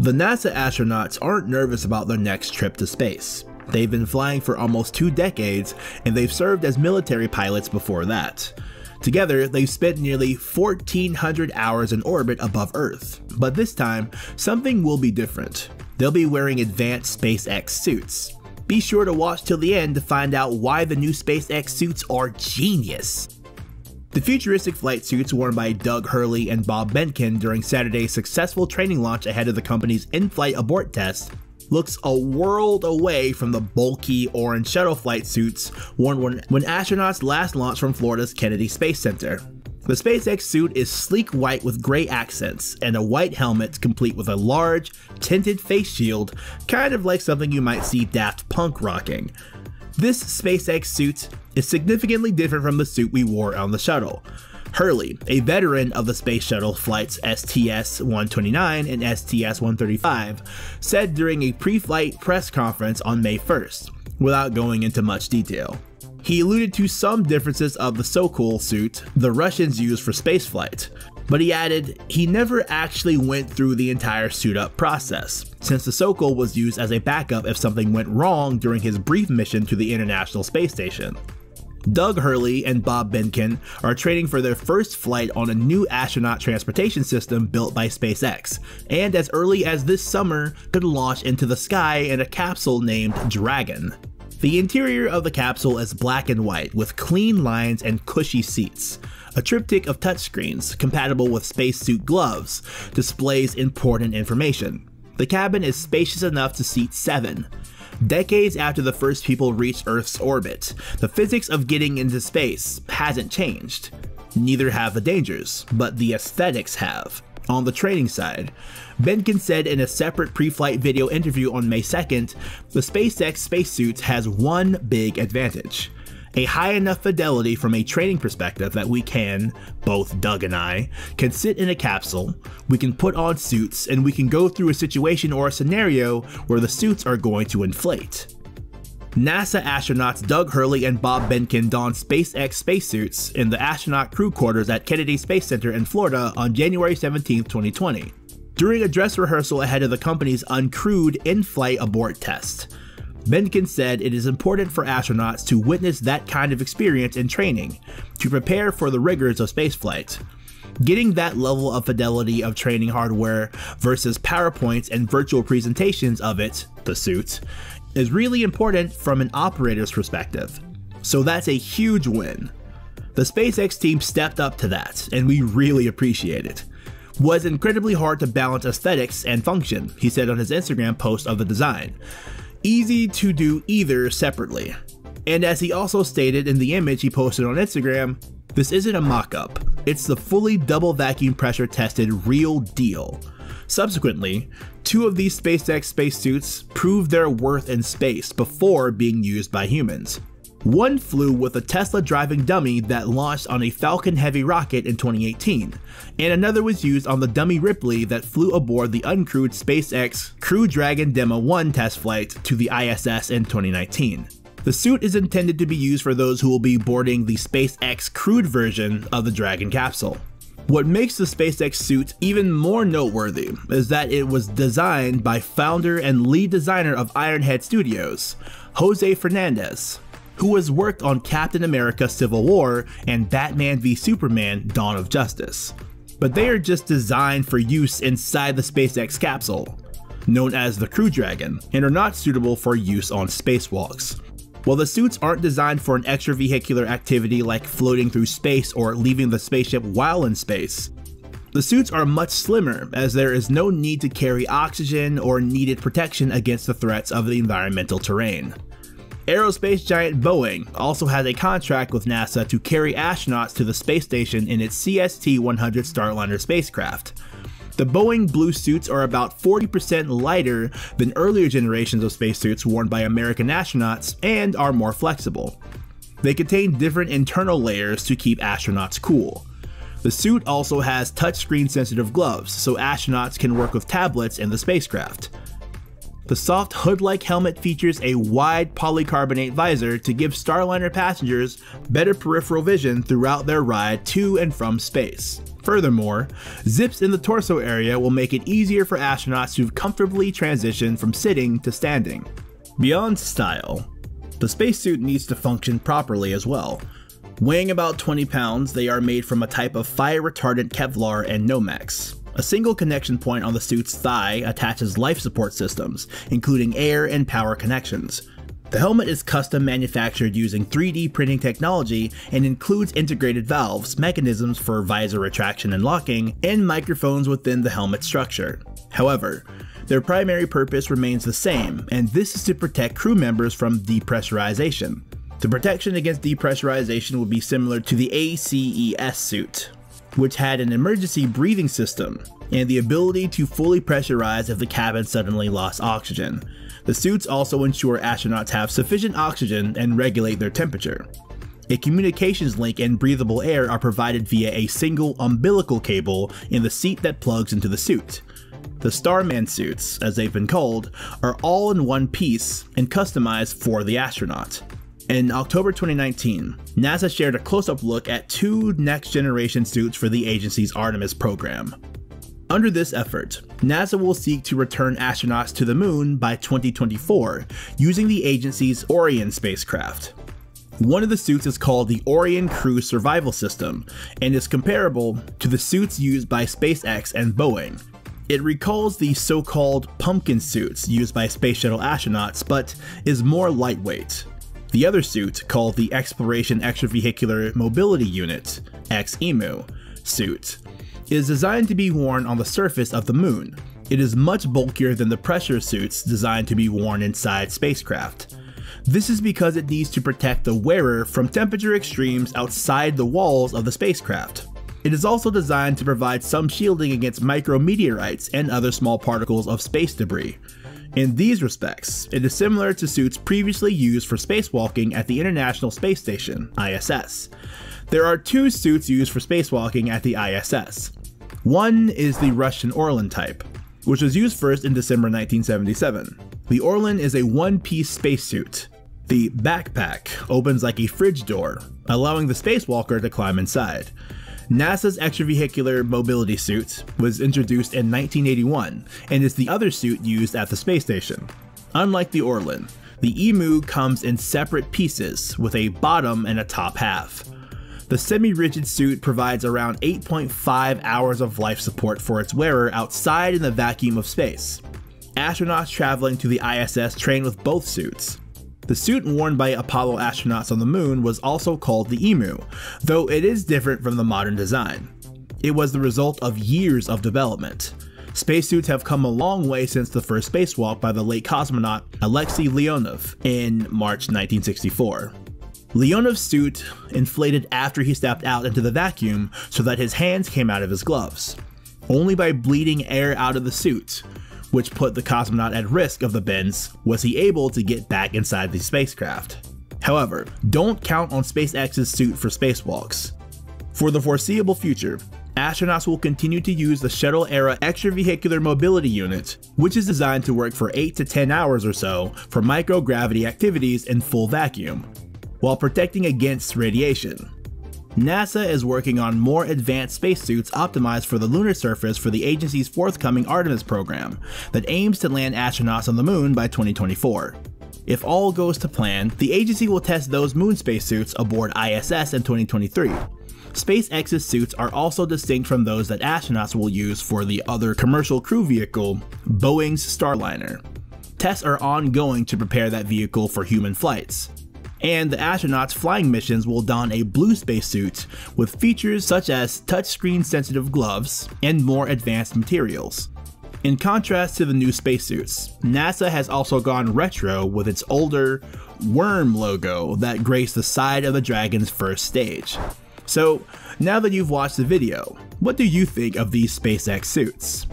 The NASA astronauts aren't nervous about their next trip to space. They've been flying for almost 2 decades, and they've served as military pilots before that. Together, they've spent nearly 1,400 hours in orbit above Earth. But this time, something will be different. They'll be wearing advanced SpaceX suits. Be sure to watch till the end to find out why the new SpaceX suits are genius. The futuristic flight suits worn by Doug Hurley and Bob Behnken during Saturday's successful training launch ahead of the company's in-flight abort test looks a world away from the bulky orange shuttle flight suits worn when astronauts last launched from Florida's Kennedy Space Center. The SpaceX suit is sleek white with gray accents and a white helmet complete with a large, tinted face shield, kind of like something you might see Daft Punk rocking. This SpaceX suit is significantly different from the suit we wore on the shuttle. Hurley, a veteran of the space shuttle flights STS-129 and STS-135, said during a pre-flight press conference on May 1st, without going into much detail. He alluded to some differences of the Sokol suit the Russians used for spaceflight, but he added he never actually went through the entire suit-up process, since the Sokol was used as a backup if something went wrong during his brief mission to the International Space Station. Doug Hurley and Bob Behnken are training for their first flight on a new astronaut transportation system built by SpaceX, and as early as this summer could launch into the sky in a capsule named Dragon. The interior of the capsule is black and white with clean lines and cushy seats. A triptych of touchscreens, compatible with spacesuit gloves, displays important information. The cabin is spacious enough to seat 7. Decades after the first people reached Earth's orbit, the physics of getting into space hasn't changed. Neither have the dangers, but the aesthetics have. On the training side, Behnken said in a separate pre-flight video interview on May 2nd, the SpaceX spacesuit has one big advantage. A high enough fidelity from a training perspective that we can, both Doug and I, can sit in a capsule, we can put on suits, and we can go through a situation or a scenario where the suits are going to inflate. NASA astronauts Doug Hurley and Bob Behnken donned SpaceX spacesuits in the astronaut crew quarters at Kennedy Space Center in Florida on January 17, 2020, during a dress rehearsal ahead of the company's uncrewed in-flight abort test. Behnken said it is important for astronauts to witness that kind of experience in training, to prepare for the rigors of spaceflight. Getting that level of fidelity of training hardware versus PowerPoints and virtual presentations of it, the suit, is really important from an operator's perspective. So that's a huge win. The SpaceX team stepped up to that, and we really appreciate it. Was incredibly hard to balance aesthetics and function, he said on his Instagram post of the design. Easy to do either separately. And as he also stated in the image he posted on Instagram, this isn't a mock-up, it's the fully double vacuum pressure tested real deal. Subsequently, 2 of these SpaceX spacesuits proved their worth in space before being used by humans. One flew with a Tesla driving dummy that launched on a Falcon Heavy rocket in 2018, and another was used on the dummy Ripley that flew aboard the uncrewed SpaceX Crew Dragon Demo 1 test flight to the ISS in 2019. The suit is intended to be used for those who will be boarding the SpaceX crewed version of the Dragon capsule. What makes the SpaceX suit even more noteworthy is that it was designed by founder and lead designer of Ironhead Studios, Jose Fernandez, who has worked on Captain America Civil War and Batman v Superman Dawn of Justice. But they are just designed for use inside the SpaceX capsule, known as the Crew Dragon, and are not suitable for use on spacewalks. While the suits aren't designed for an extravehicular activity like floating through space or leaving the spaceship while in space, the suits are much slimmer as there is no need to carry oxygen or needed protection against the threats of the environmental terrain. Aerospace giant Boeing also has a contract with NASA to carry astronauts to the space station in its CST-100 Starliner spacecraft. The Boeing blue suits are about 40% lighter than earlier generations of spacesuits worn by American astronauts and are more flexible. They contain different internal layers to keep astronauts cool. The suit also has touchscreen sensitive gloves so astronauts can work with tablets in the spacecraft. The soft hood-like helmet features a wide polycarbonate visor to give Starliner passengers better peripheral vision throughout their ride to and from space. Furthermore, zips in the torso area will make it easier for astronauts to comfortably transition from sitting to standing. Beyond style, the spacesuit needs to function properly as well. Weighing about 20 pounds, they are made from a type of fire-retardant Kevlar and Nomex. A single connection point on the suit's thigh attaches life support systems, including air and power connections. The helmet is custom manufactured using 3D printing technology and includes integrated valves, mechanisms for visor retraction and locking, and microphones within the helmet structure. However, their primary purpose remains the same, and this is to protect crew members from depressurization. The protection against depressurization would be similar to the ACES suit, which had an emergency breathing system and the ability to fully pressurize if the cabin suddenly lost oxygen. The suits also ensure astronauts have sufficient oxygen and regulate their temperature. A communications link and breathable air are provided via a single umbilical cable in the seat that plugs into the suit. The Starman suits, as they've been called, are all in one piece and customized for the astronaut. In October 2019, NASA shared a close-up look at 2 next-generation suits for the agency's Artemis program. Under this effort, NASA will seek to return astronauts to the moon by 2024 using the agency's Orion spacecraft. One of the suits is called the Orion Crew Survival System and is comparable to the suits used by SpaceX and Boeing. It recalls the so-called pumpkin suits used by space shuttle astronauts, but is more lightweight. The other suit, called the Exploration Extravehicular Mobility Unit (XEMU) suit, is designed to be worn on the surface of the moon. It is much bulkier than the pressure suits designed to be worn inside spacecraft. This is because it needs to protect the wearer from temperature extremes outside the walls of the spacecraft. It is also designed to provide some shielding against micrometeorites and other small particles of space debris. In these respects, it is similar to suits previously used for spacewalking at the International Space Station, ISS. There are 2 suits used for spacewalking at the ISS. One is the Russian Orlan type, which was used first in December 1977. The Orlan is a one-piece spacesuit. The backpack opens like a fridge door, allowing the spacewalker to climb inside. NASA's extravehicular mobility suit was introduced in 1981 and is the other suit used at the space station. Unlike the Orlan, the EMU comes in separate pieces with a bottom and a top half. The semi-rigid suit provides around 8.5 hours of life support for its wearer outside in the vacuum of space. Astronauts traveling to the ISS train with both suits. The suit worn by Apollo astronauts on the moon was also called the EMU, though it is different from the modern design. It was the result of years of development. Spacesuits have come a long way since the first spacewalk by the late cosmonaut Alexei Leonov in March 1964. Leonov's suit inflated after he stepped out into the vacuum so that his hands came out of his gloves. Only by bleeding air out of the suit, which put the cosmonaut at risk of the bends, was he able to get back inside the spacecraft. However, don't count on SpaceX's suit for spacewalks. For the foreseeable future, astronauts will continue to use the shuttle-era extravehicular mobility unit, which is designed to work for 8 to 10 hours or so for microgravity activities in full vacuum, while protecting against radiation. NASA is working on more advanced spacesuits optimized for the lunar surface for the agency's forthcoming Artemis program that aims to land astronauts on the moon by 2024. If all goes to plan, the agency will test those moon spacesuits aboard ISS in 2023. SpaceX's suits are also distinct from those that astronauts will use for the other commercial crew vehicle, Boeing's Starliner. Tests are ongoing to prepare that vehicle for human flights. And the astronauts' flying missions will don a blue spacesuit with features such as touchscreen sensitive gloves and more advanced materials. In contrast to the new spacesuits, NASA has also gone retro with its older worm logo that graced the side of the Dragon's first stage. So now that you've watched the video, what do you think of these SpaceX suits?